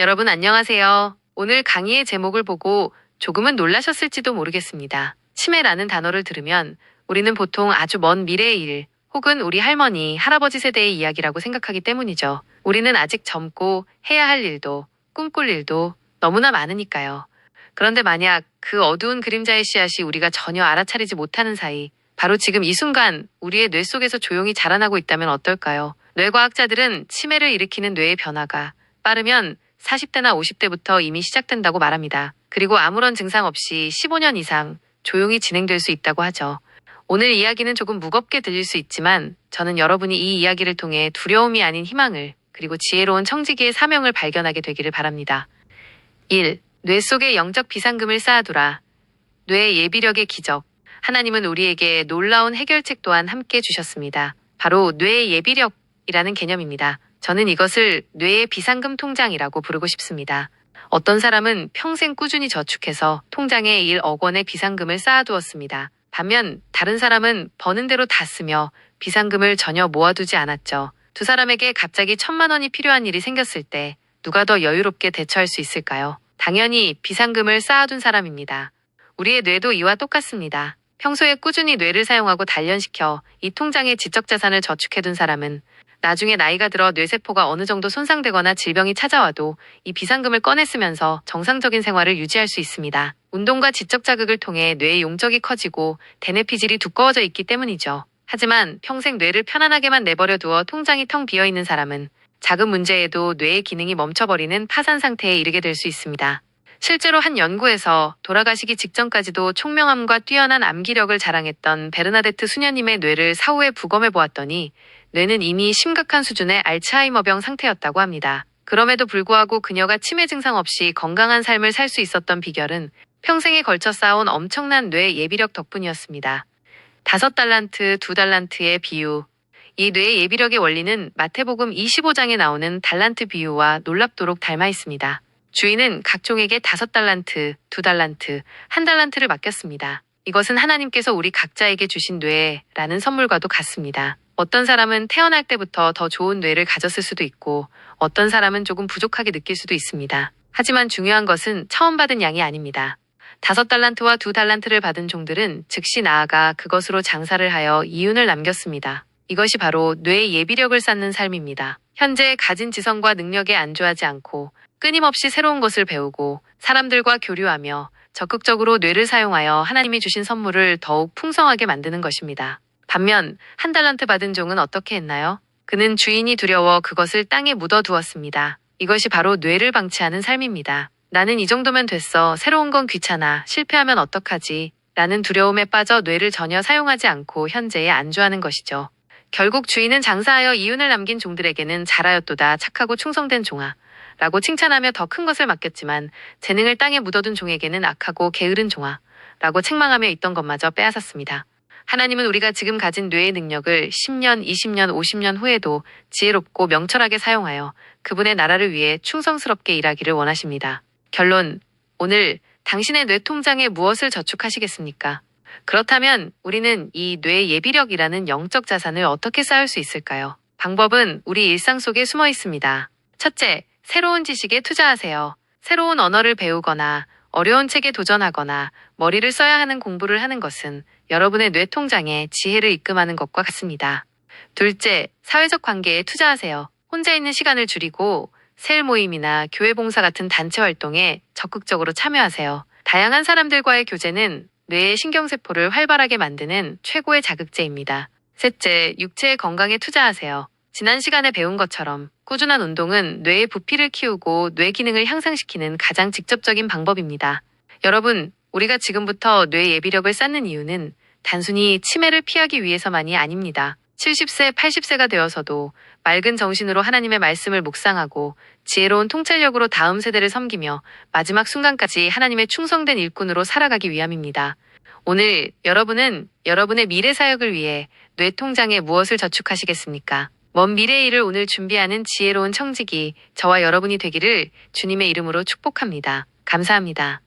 여러분 안녕하세요. 오늘 강의의 제목을 보고 조금은 놀라셨을지도 모르겠습니다. 치매라는 단어를 들으면 우리는 보통 아주 먼 미래의 일, 혹은 우리 할머니, 할아버지 세대의 이야기라고 생각하기 때문이죠. 우리는 아직 젊고 해야 할 일도, 꿈꿀 일도 너무나 많으니까요. 그런데 만약 그 어두운 그림자의 씨앗이 우리가 전혀 알아차리지 못하는 사이, 바로 지금 이 순간 우리의 뇌 속에서 조용히 자라나고 있다면 어떨까요? 뇌과학자들은 치매를 일으키는 뇌의 변화가 빠르면 40대나 50대부터 이미 시작된다고 말합니다. 그리고 아무런 증상 없이 15년 이상 조용히 진행될 수 있다고 하죠. 오늘 이야기는 조금 무겁게 들릴 수 있지만 저는 여러분이 이 이야기를 통해 두려움이 아닌 희망을, 그리고 지혜로운 청지기의 사명을 발견하게 되기를 바랍니다. 1. 뇌 속에 영적 비상금을 쌓아두라. 뇌 예비력의 기적. 하나님은 우리에게 놀라운 해결책 또한 함께 주셨습니다. 바로 뇌 예비력이라는 개념입니다. 저는 이것을 뇌의 비상금 통장이라고 부르고 싶습니다. 어떤 사람은 평생 꾸준히 저축해서 통장에 1억 원의 비상금을 쌓아두었습니다. 반면 다른 사람은 버는 대로 다 쓰며 비상금을 전혀 모아두지 않았죠. 두 사람에게 갑자기 1,000만 원이 필요한 일이 생겼을 때 누가 더 여유롭게 대처할 수 있을까요? 당연히 비상금을 쌓아둔 사람입니다. 우리의 뇌도 이와 똑같습니다. 평소에 꾸준히 뇌를 사용하고 단련시켜 이 통장에 지적자산을 저축해둔 사람은 나중에 나이가 들어 뇌세포가 어느 정도 손상되거나 질병이 찾아와도 이 비상금을 꺼내 쓰면서 정상적인 생활을 유지할 수 있습니다. 운동과 지적 자극을 통해 뇌의 용적이 커지고 대뇌 피질이 두꺼워져 있기 때문이죠. 하지만 평생 뇌를 편안하게만 내버려 두어 통장이 텅 비어 있는 사람은 작은 문제에도 뇌의 기능이 멈춰버리는 파산 상태에 이르게 될 수 있습니다. 실제로 한 연구에서 돌아가시기 직전까지도 총명함과 뛰어난 암기력을 자랑했던 베르나데트 수녀님의 뇌를 사후에 부검해 보았더니 뇌는 이미 심각한 수준의 알츠하이머병 상태였다고 합니다. 그럼에도 불구하고 그녀가 치매 증상 없이 건강한 삶을 살 수 있었던 비결은 평생에 걸쳐 쌓아온 엄청난 뇌 예비력 덕분이었습니다. 5달란트, 2달란트의 비유. 이 뇌 예비력의 원리는 마태복음 25장에 나오는 달란트 비유와 놀랍도록 닮아 있습니다. 주인은 각종에게 5달란트, 2달란트, 1달란트를 맡겼습니다. 이것은 하나님께서 우리 각자에게 주신 뇌라는 선물과도 같습니다. 어떤 사람은 태어날 때부터 더 좋은 뇌를 가졌을 수도 있고 어떤 사람은 조금 부족하게 느낄 수도 있습니다. 하지만 중요한 것은 처음 받은 양이 아닙니다. 5달란트와 2달란트를 받은 종들은 즉시 나아가 그것으로 장사를 하여 이윤을 남겼습니다. 이것이 바로 뇌의 예비력을 쌓는 삶입니다. 현재 가진 지성과 능력에 안주하지 않고 끊임없이 새로운 것을 배우고 사람들과 교류하며 적극적으로 뇌를 사용하여 하나님이 주신 선물을 더욱 풍성하게 만드는 것입니다. 반면 1달란트 받은 종은 어떻게 했나요? 그는 주인이 두려워 그것을 땅에 묻어두었습니다. 이것이 바로 뇌를 방치하는 삶입니다. 나는 이 정도면 됐어. 새로운 건 귀찮아. 실패하면 어떡하지? 라는 두려움에 빠져 뇌를 전혀 사용하지 않고 현재에 안주하는 것이죠. 결국 주인은 장사하여 이윤을 남긴 종들에게는 잘하였도다, 착하고 충성된 종아 라고 칭찬하며 더 큰 것을 맡겼지만 재능을 땅에 묻어둔 종에게는 악하고 게으른 종아 라고 책망하며 있던 것마저 빼앗았습니다. 하나님은 우리가 지금 가진 뇌의 능력을 10년, 20년, 50년 후에도 지혜롭고 명철하게 사용하여 그분의 나라를 위해 충성스럽게 일하기를 원하십니다. 결론, 오늘 당신의 뇌 통장에 무엇을 저축하시겠습니까? 그렇다면 우리는 이 뇌 예비력이라는 영적 자산을 어떻게 쌓을 수 있을까요? 방법은 우리 일상 속에 숨어 있습니다. 첫째, 새로운 지식에 투자하세요. 새로운 언어를 배우거나 어려운 책에 도전하거나 머리를 써야 하는 공부를 하는 것은 여러분의 뇌 통장에 지혜를 입금하는 것과 같습니다. 둘째, 사회적 관계에 투자하세요. 혼자 있는 시간을 줄이고 셀 모임이나 교회 봉사 같은 단체 활동에 적극적으로 참여하세요. 다양한 사람들과의 교제는 뇌의 신경세포를 활발하게 만드는 최고의 자극제입니다. 셋째, 육체의 건강에 투자하세요. 지난 시간에 배운 것처럼 꾸준한 운동은 뇌의 부피를 키우고 뇌 기능을 향상시키는 가장 직접적인 방법입니다. 여러분, 우리가 지금부터 뇌 예비력을 쌓는 이유는 단순히 치매를 피하기 위해서만이 아닙니다. 70세, 80세가 되어서도 맑은 정신으로 하나님의 말씀을 묵상하고 지혜로운 통찰력으로 다음 세대를 섬기며 마지막 순간까지 하나님의 충성된 일꾼으로 살아가기 위함입니다. 오늘 여러분은 여러분의 미래 사역을 위해 뇌 통장에 무엇을 저축하시겠습니까? 먼 미래의 일을 오늘 준비하는 지혜로운 청지기, 저와 여러분이 되기를 주님의 이름으로 축복합니다. 감사합니다.